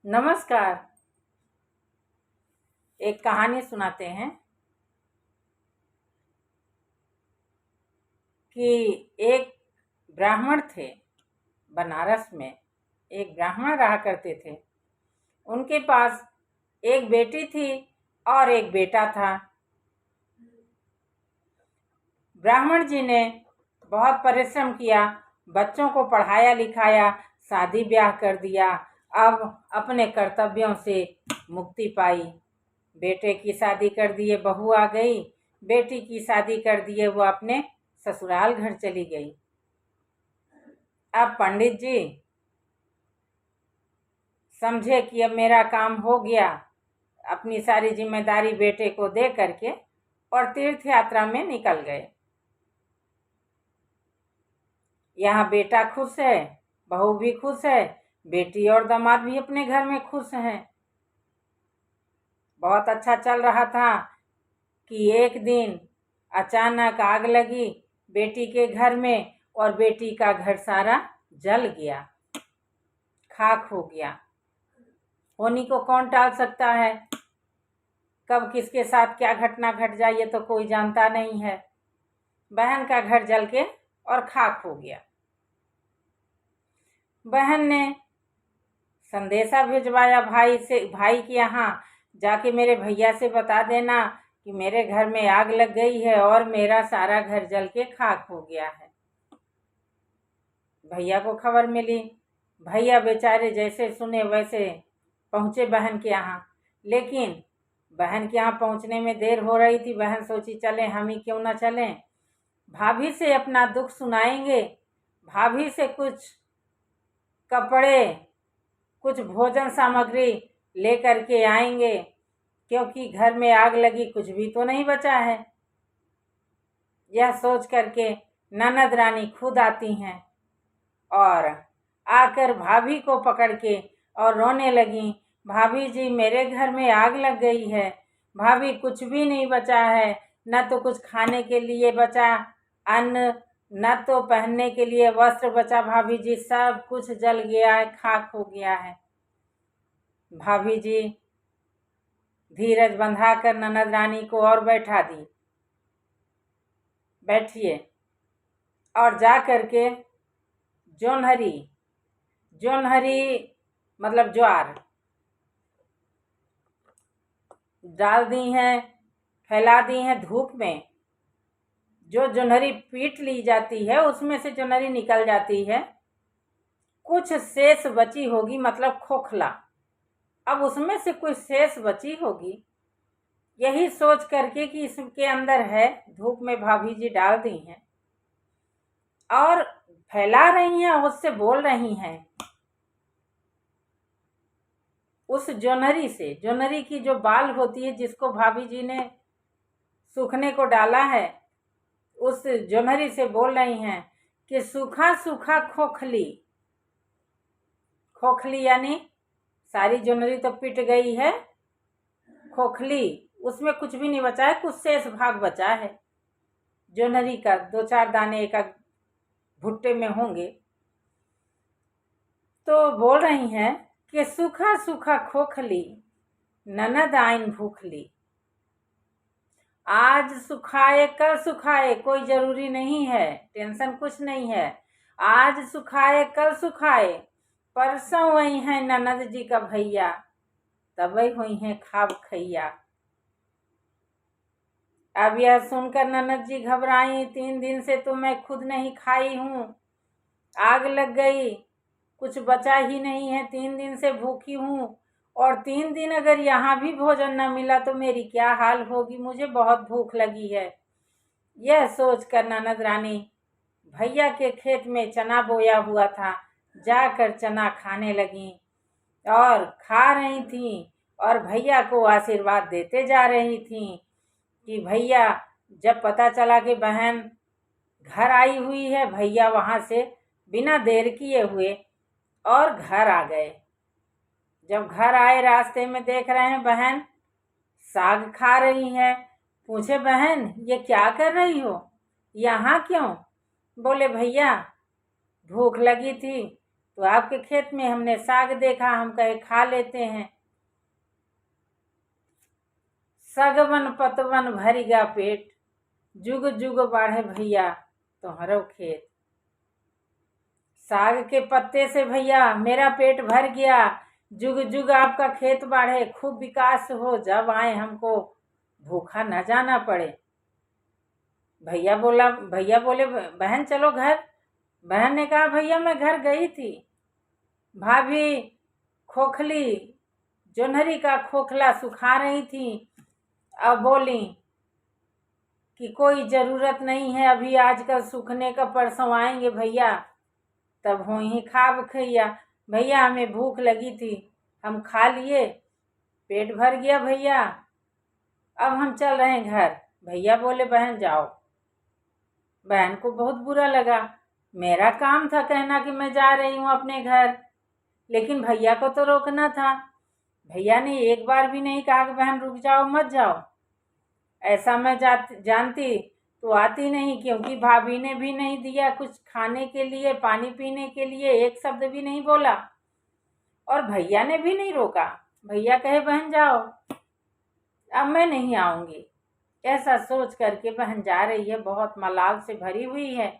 नमस्कार। एक कहानी सुनाते हैं कि एक ब्राह्मण थे। बनारस में एक ब्राह्मण रहा करते थे। उनके पास एक बेटी थी और एक बेटा था। ब्राह्मण जी ने बहुत परिश्रम किया, बच्चों को पढ़ाया लिखाया, शादी ब्याह कर दिया। अब अपने कर्तव्यों से मुक्ति पाई। बेटे की शादी कर दिए, बहू आ गई। बेटी की शादी कर दिए, वो अपने ससुराल घर चली गई। अब पंडित जी समझे कि अब मेरा काम हो गया, अपनी सारी जिम्मेदारी बेटे को दे करके और तीर्थ यात्रा में निकल गए। यहाँ बेटा खुश है, बहू भी खुश है, बेटी और दामाद भी अपने घर में खुश हैं। बहुत अच्छा चल रहा था कि एक दिन अचानक आग लगी बेटी के घर में और बेटी का घर सारा जल गया, खाक हो गया। होनी को कौन टाल सकता है? कब किसके साथ क्या घटना घट जाए ये तो कोई जानता नहीं है। बहन का घर जल के और खाक हो गया। बहन ने संदेशा भिजवाया भाई के यहाँ, जाके मेरे भैया से बता देना कि मेरे घर में आग लग गई है और मेरा सारा घर जल के खाक हो गया है। भैया को खबर मिली। भैया बेचारे जैसे सुने वैसे पहुंचे बहन के यहाँ। लेकिन बहन के यहाँ पहुंचने में देर हो रही थी। बहन सोची चलें, हम ही क्यों ना चलें, भाभी से अपना दुख सुनाएंगे, भाभी से कुछ कपड़े, कुछ भोजन सामग्री लेकर के आएंगे, क्योंकि घर में आग लगी, कुछ भी तो नहीं बचा है। यह सोच करके ननद रानी खुद आती हैं और आकर भाभी को पकड़ के और रोने लगी। भाभी जी, मेरे घर में आग लग गई है, भाभी कुछ भी नहीं बचा है, न तो कुछ खाने के लिए बचा अन्न, न तो पहनने के लिए वस्त्र बचा। भाभी जी, सब कुछ जल गया है, खाक हो गया है। भाभी जी धीरज बंधाकर ननद रानी को और बैठा दी, बैठिए, और जा करके जोन्हरी, जोन्हरी मतलब ज्वार डाल दी हैं, फैला दी हैं धूप में। जो जोन्हरी पीट ली जाती है उसमें से जोन्हरी निकल जाती है, कुछ शेष बची होगी, मतलब खोखला। अब उसमें से कुछ शेष बची होगी, यही सोच करके कि इसके अंदर है, धूप में भाभी जी डाल दी हैं और फैला रही हैं, उससे बोल रही हैं। उस जोन्हरी से, जोन्हरी की जो बाल होती है जिसको भाभी जी ने सूखने को डाला है, उस जोन्हरी से बोल रही हैं कि सूखा सूखा खोखली। खोखली यानी सारी जोन्हरी तो पिट गई है, खोखली उसमें कुछ भी नहीं बचा है, कुछ शेष भाग बचा है जोन्हरी का, 2-4 दाने एक भुट्टे में होंगे। तो बोल रही हैं कि सूखा सूखा खोखली, ननद आइन भूखली। आज सुखाए कल सुखाए कोई जरूरी नहीं है, टेंशन कुछ नहीं है। आज सुखाए कल सुखाए, परसों वही है ननद जी का भैया, तबई हुई हैं खाब खैया। अब यह सुनकर ननद जी घबराई। 3 दिन से तो मैं खुद नहीं खाई हूँ, आग लग गई, कुछ बचा ही नहीं है, 3 दिन से भूखी हूँ, और 3 दिन अगर यहाँ भी भोजन न मिला तो मेरी क्या हाल होगी, मुझे बहुत भूख लगी है। यह सोचकर ननद रानी भैया के खेत में चना बोया हुआ था, जाकर चना खाने लगी और खा रही थी और भैया को आशीर्वाद देते जा रही थी कि भैया, जब पता चला कि बहन घर आई हुई है, भैया वहाँ से बिना देर किए हुए और घर आ गए। जब घर आए, रास्ते में देख रहे हैं बहन साग खा रही है। पूछे, बहन ये क्या कर रही हो, यहाँ क्यों? बोले, भैया भूख लगी थी तो आपके खेत में हमने साग देखा, हम कहे खा लेते हैं। सगवन पतवन भरिगा पेट, जुग जुग बाढ़े भैया तुम्हारो खेत। साग के पत्ते से भैया मेरा पेट भर गया, जुग जुग आपका खेत बाढ़े, खूब विकास हो, जब आए हमको भूखा न जाना पड़े। भैया बोले बहन चलो घर। बहन ने कहा भैया मैं घर गई थी, भाभी खोखली जोन्हरी का खोखला सुखा रही थी। अब बोली कि कोई ज़रूरत नहीं है अभी आजकल सूखने का, परसों आएंगे भैया तब हो ही खाब खैया। भैया हमें भूख लगी थी, हम खा लिए, पेट भर गया भैया, अब हम चल रहे हैं घर। भैया बोले बहन जाओ। बहन को बहुत बुरा लगा, मेरा काम था कहना कि मैं जा रही हूँ अपने घर, लेकिन भैया को तो रोकना था। भैया ने एक बार भी नहीं कहा कि बहन रुक जाओ मत जाओ। ऐसा मैं जानती तो आती नहीं, क्योंकि भाभी ने भी नहीं दिया कुछ खाने के लिए, पानी पीने के लिए, एक शब्द भी नहीं बोला, और भैया ने भी नहीं रोका। भैया कहे बहन जाओ, अब मैं नहीं आऊंगी। ऐसा सोच करके बहन जा रही है, बहुत मलाल से भरी हुई है।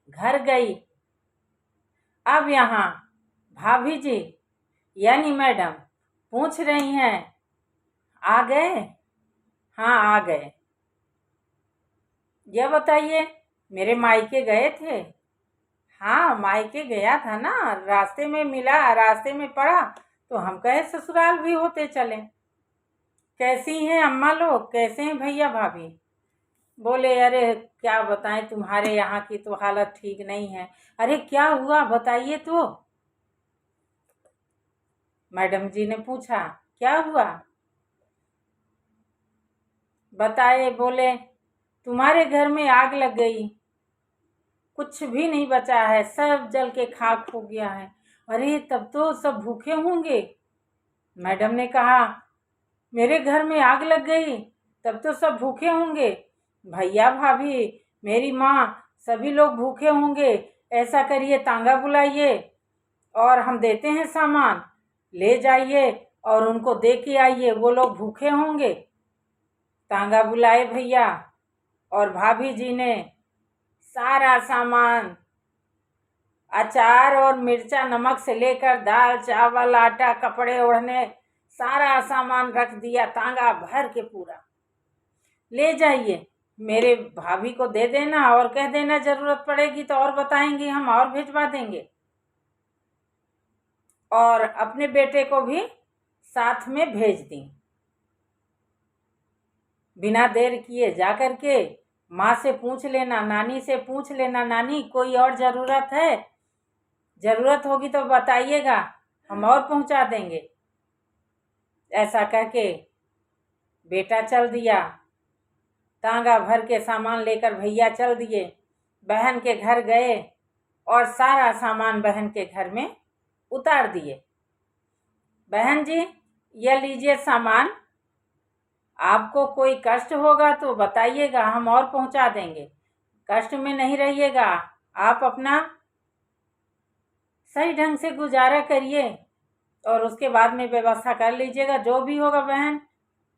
घर गई। अब यहाँ भाभी जी यानी मैडम पूछ रही हैं आ गए? हाँ आ गए। यह बताइए मेरे मायके गए थे? हाँ मायके गया था ना, रास्ते में मिला, रास्ते में पड़ा तो हम कहे ससुराल भी होते चले। कैसी हैं अम्मा लोग, कैसे हैं भैया भाभी? बोले अरे क्या बताएं, तुम्हारे यहाँ की तो हालत ठीक नहीं है। अरे क्या हुआ बताइए तो। मैडम जी ने पूछा क्या हुआ बताए। बोले तुम्हारे घर में आग लग गई, कुछ भी नहीं बचा है, सब जल के खाक हो गया है। अरे तब तो सब भूखे होंगे। मैडम ने कहा मेरे घर में आग लग गई तब तो सब भूखे होंगे। भैया भाभी मेरी माँ सभी लोग भूखे होंगे। ऐसा करिए तांगा बुलाइए और हम देते हैं सामान, ले जाइए और उनको दे के आइए, वो लोग भूखे होंगे। तांगा बुलाए भैया, और भाभी जी ने सारा सामान अचार और मिर्चा नमक से लेकर दाल चावल आटा कपड़े ओढ़ने सारा सामान रख दिया, तांगा भर के पूरा। ले जाइए, मेरे भाभी को दे देना और कह देना जरूरत पड़ेगी तो और बताएंगी, हम और भिजवा देंगे। और अपने बेटे को भी साथ में भेज दी। बिना देर किए जा कर के माँ से पूछ लेना, नानी से पूछ लेना, नानी कोई और ज़रूरत है, ज़रूरत होगी तो बताइएगा, हम और पहुँचा देंगे। ऐसा कह के बेटा चल दिया, तांगा भर के सामान लेकर भैया चल दिए। बहन के घर गए और सारा सामान बहन के घर में उतार दिए। बहन जी यह लीजिए सामान, आपको कोई कष्ट होगा तो बताइएगा, हम और पहुंचा देंगे। कष्ट में नहीं रहिएगा, आप अपना सही ढंग से गुजारा करिए और उसके बाद में व्यवस्था कर लीजिएगा, जो भी होगा बहन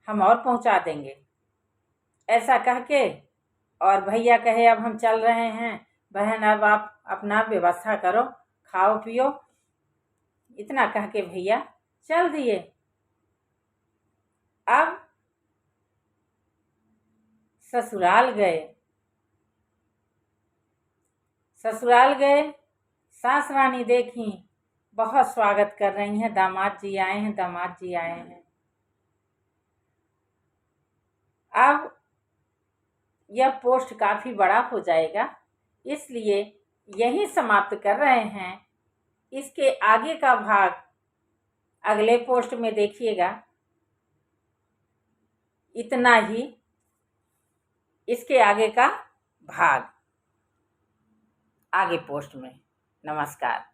हम और पहुंचा देंगे। ऐसा कह के और भैया कहे अब हम चल रहे हैं, बहन अब आप अपना व्यवस्था करो, खाओ पियो। इतना कह के भैया चल दिए। अब ससुराल गए। ससुराल गए, सास रानी देखी बहुत स्वागत कर रही हैं, दामाद जी आए हैं, दामाद जी आए हैं। अब यह पोस्ट काफ़ी बड़ा हो जाएगा, इसलिए यही समाप्त कर रहे हैं। इसके आगे का भाग अगले पोस्ट में देखिएगा। इतना ही इसके आगे का भाग आगे पोस्ट में। नमस्कार।